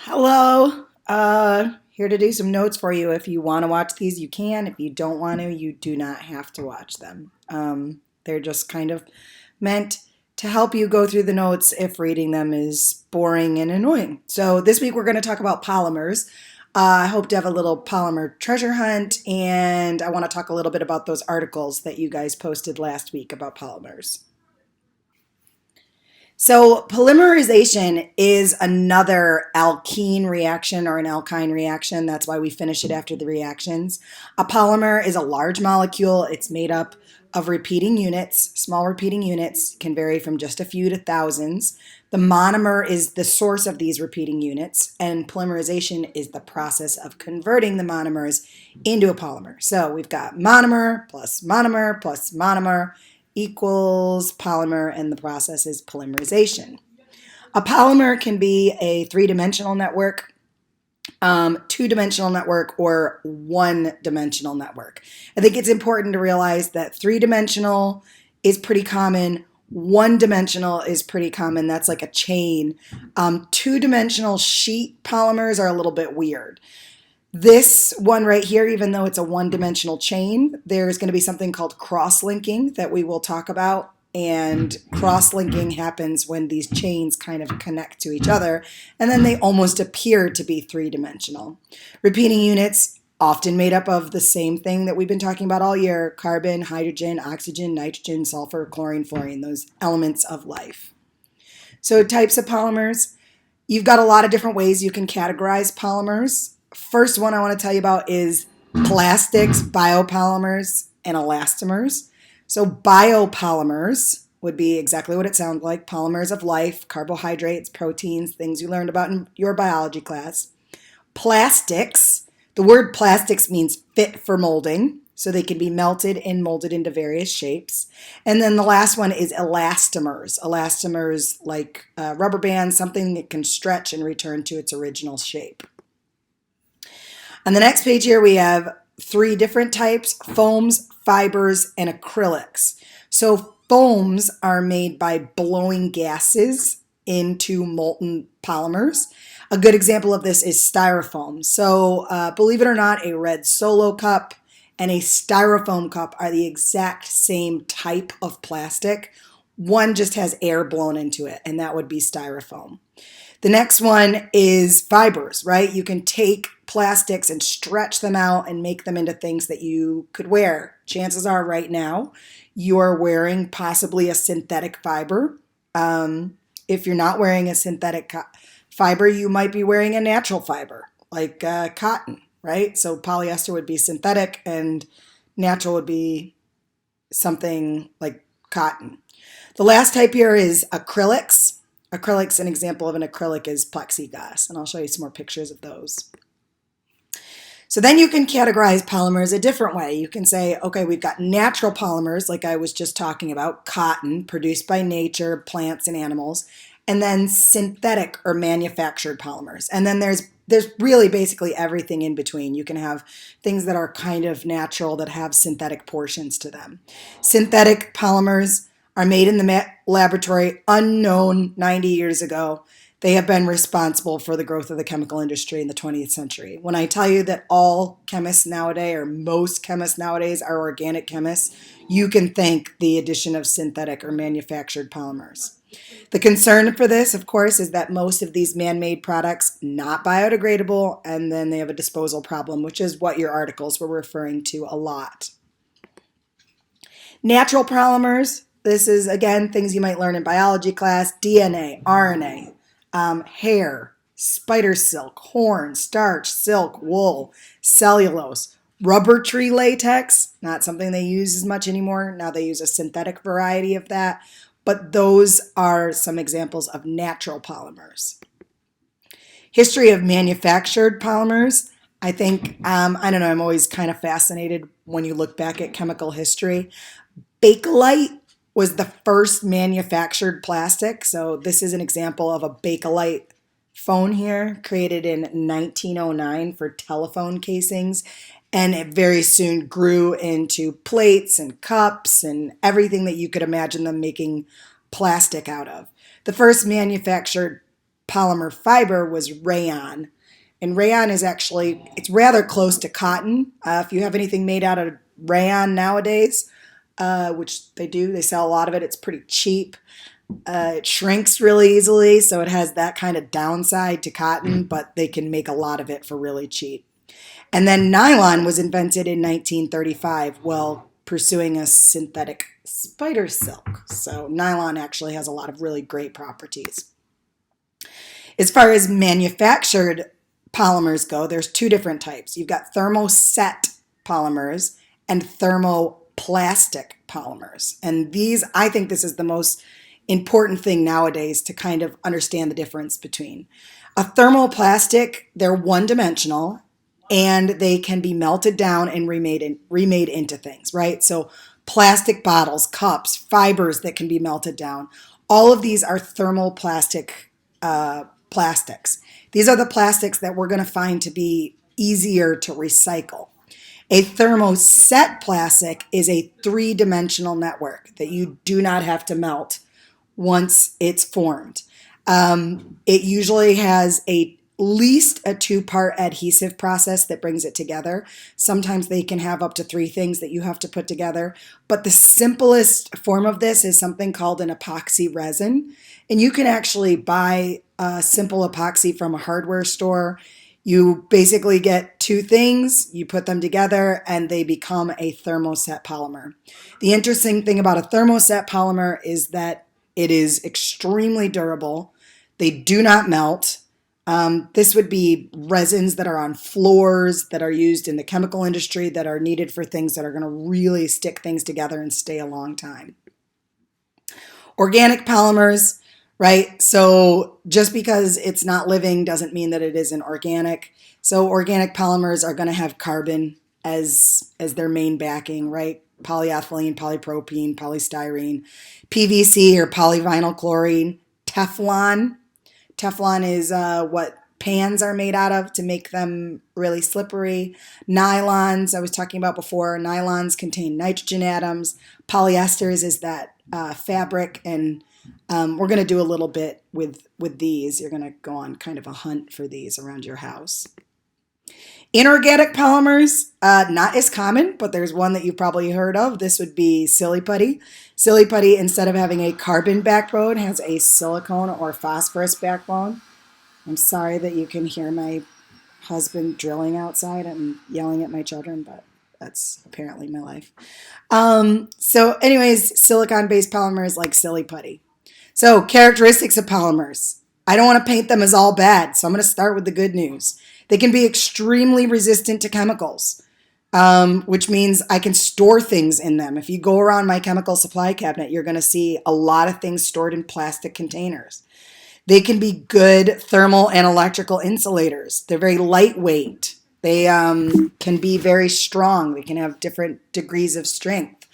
Hello. Here to do some notes for you. If you want to watch these, you can. If you don't want to, you do not have to watch them. They're just kind of meant to help you go through the notes if reading them is boring and annoying. So this week we're going to talk about polymers. I hope to have a little polymer treasure hunt, and I want to talk a little bit about those articles that you guys posted last week about polymers. So polymerization is another alkene reaction or an alkyne reaction. That's why we finish it after the reactions. A polymer is a large molecule. It's made up of repeating units. Small repeating units can vary from just a few to thousands. The monomer is the source of these repeating units, and polymerization is the process of converting the monomers into a polymer. So we've got monomer plus monomer plus monomer equals polymer, and the process is polymerization. A polymer can be a three-dimensional network, two-dimensional network, or one-dimensional network. I think it's important to realize that three-dimensional is pretty common. One-dimensional is pretty common. That's like a chain. Two-dimensional sheet polymers are a little bit weird. This one right here, even though it's a one-dimensional chain, there's going to be something called cross-linking that we will talk about. And cross-linking happens when these chains kind of connect to each other, and then they almost appear to be three-dimensional. Repeating units, often made up of the same thing that we've been talking about all year: carbon, hydrogen, oxygen, nitrogen, sulfur, chlorine, fluorine, those elements of life. So types of polymers. You've got a lot of different ways you can categorize polymers. First one I want to tell you about is plastics, biopolymers, and elastomers. So biopolymers would be exactly what it sounds like: polymers of life, carbohydrates, proteins, things you learned about in your biology class. Plastics, the word plastics means fit for molding, so they can be melted and molded into various shapes. And then the last one is elastomers. Elastomers, like rubber bands, something that can stretch and return to its original shape. On the next page here, we have three different types: foams, fibers, and acrylics. So foams are made by blowing gases into molten polymers. A good example of this is styrofoam. So believe it or not, a red Solo cup and a styrofoam cup are the exact same type of plastic. One just has air blown into it, and that would be styrofoam. The next one is fibers, right? You can take plastics and stretch them out and make them into things that you could wear. Chances are right now you're wearing possibly a synthetic fiber. If you're not wearing a synthetic fiber, you might be wearing a natural fiber, like cotton, right? So polyester would be synthetic and natural would be something like cotton. The last type here is acrylics. Acrylics, an example of an acrylic is plexiglass, and I'll show you some more pictures of those. So then you can categorize polymers a different way. You can say, okay, we've got natural polymers, like I was just talking about, cotton, produced by nature, plants and animals, and then synthetic or manufactured polymers. And then there's really basically everything in between. You can have things that are kind of natural that have synthetic portions to them. Synthetic polymers are made in the laboratory, unknown 90 years ago. They have been responsible for the growth of the chemical industry in the 20th century. When I tell you that all chemists nowadays, or most chemists nowadays, are organic chemists, you can thank the addition of synthetic or manufactured polymers. The concern for this, of course, is that most of these man-made products not biodegradable, and then they have a disposal problem, which is what your articles were referring to a lot. Natural polymers. This is, again, things you might learn in biology class: DNA, RNA, hair, spider silk, horn, starch, silk, wool, cellulose, rubber tree latex, not something they use as much anymore. Now they use a synthetic variety of that, but those are some examples of natural polymers. History of manufactured polymers. I think, I don't know, I'm always kind of fascinated when you look back at chemical history. Bakelite was the first manufactured plastic. So this is an example of a Bakelite phone here, created in 1909 for telephone casings. And it very soon grew into plates and cups and everything that you could imagine them making plastic out of. The first manufactured polymer fiber was rayon. And rayon is actually, it's rather close to cotton. If you have anything made out of rayon nowadays, which they do, they sell a lot of it, it's pretty cheap. It shrinks really easily, so it has that kind of downside to cotton, but they can make a lot of it for really cheap. And then nylon was invented in 1935 while pursuing a synthetic spider silk. So nylon actually has a lot of really great properties. As far as manufactured polymers go, there's two different types. You've got thermoset polymers and thermoplastic polymers. And these, I think this is the most important thing nowadays to kind of understand the difference between. A thermoplastic, they're one-dimensional, and they can be melted down and remade into things, right? So plastic bottles, cups, fibers that can be melted down. All of these are thermoplastic plastics. These are the plastics that we're going to find to be easier to recycle. A thermoset plastic is a three-dimensional network that you do not have to melt once it's formed. It usually has at least a two-part adhesive process that brings it together. Sometimes they can have up to three things that you have to put together. But the simplest form of this is something called an epoxy resin. And you can actually buy a simple epoxy from a hardware store. You basically get two things, you put them together, and they become a thermoset polymer. The interesting thing about a thermoset polymer is that it is extremely durable. They do not melt. This would be resins that are on floors, that are used in the chemical industry, that are needed for things that are going to really stick things together and stay a long time. Organic polymers, right? So just because it's not living doesn't mean that it isn't organic. So organic polymers are going to have carbon as their main backing, right? Polyethylene, polypropylene, polystyrene, PVC or polyvinyl chlorine, Teflon. Teflon is what pans are made out of to make them really slippery. Nylons, I was talking about before, nylons contain nitrogen atoms. Polyesters is that fabric, and we're going to do a little bit with these. You're going to go on kind of a hunt for these around your house. Inorganic polymers, not as common, but there's one that you've probably heard of. This would be silly putty. Silly putty, instead of having a carbon backbone, has a silicone or phosphorus backbone. I'm sorry that you can hear my husband drilling outside and yelling at my children, but that's apparently my life. So anyways, silicon-based polymers like silly putty. So characteristics of polymers. I don't want to paint them as all bad, so I'm going to start with the good news. They can be extremely resistant to chemicals, which means I can store things in them. If you go around my chemical supply cabinet, you're going to see a lot of things stored in plastic containers. They can be good thermal and electrical insulators. They're very lightweight. They can be very strong. They can have different degrees of strength.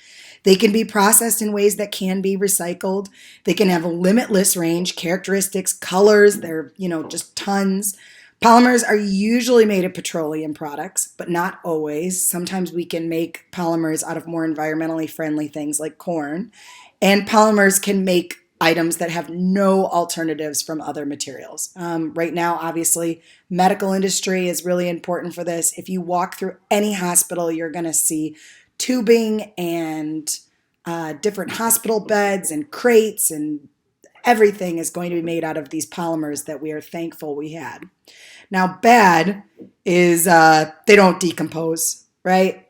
They can be processed in ways that can be recycled. They can have a limitless range, characteristics, colors. They're, just tons. Polymers are usually made of petroleum products, but not always. Sometimes we can make polymers out of more environmentally friendly things like corn. And polymers can make items that have no alternatives from other materials. Right now, obviously, medical industry is really important for this. If you walk through any hospital, you're going to see tubing and different hospital beds and crates, and everything is going to be made out of these polymers that we are thankful we had. Now, bad is they don't decompose, right?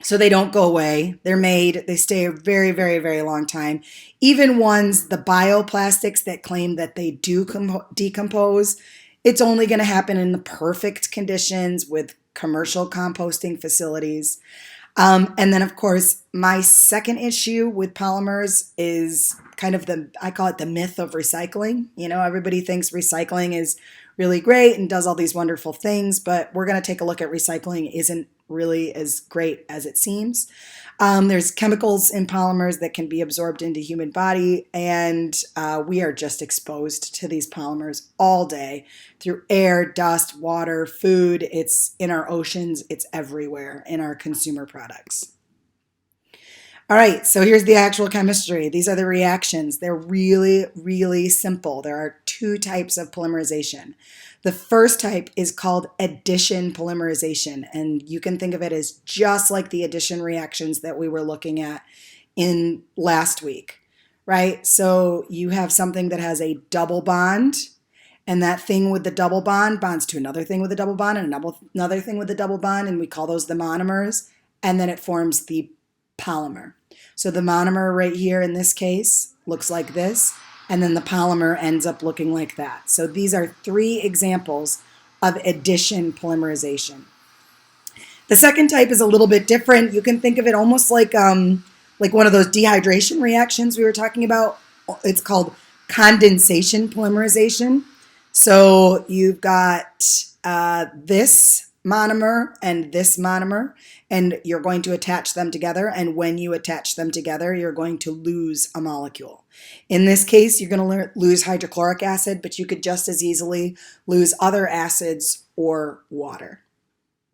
So they don't go away. They're made. They stay a very, very, very long time. Even ones, the bioplastics that claim that they do decompose, it's only going to happen in the perfect conditions with commercial composting facilities. And then, of course, my second issue with polymers is kind of I call it the myth of recycling. Everybody thinks recycling is really great and does all these wonderful things, but we're going to take a look at recycling isn't really as great as it seems. There's chemicals in polymers that can be absorbed into human body, and we are just exposed to these polymers all day through air, dust, water, food. It's in our oceans. It's everywhere in our consumer products. All right, so here's the actual chemistry. These are the reactions. They're really, really simple. There are two types of polymerization. The first type is called addition polymerization, and you can think of it as just like the addition reactions that we were looking at in last week, right? So you have something that has a double bond, and that thing with the double bond bonds to another thing with a double bond and another thing with a double bond, and we call those the monomers, and then it forms the polymer. So the monomer right here in this case looks like this, and then the polymer ends up looking like that. So these are three examples of addition polymerization. The second type is a little bit different. You can think of it almost like one of those dehydration reactions we were talking about. It's called condensation polymerization. So you've got this monomer, and you're going to attach them together. And when you attach them together, you're going to lose a molecule. In this case, you're going to lose hydrochloric acid, but you could just as easily lose other acids or water.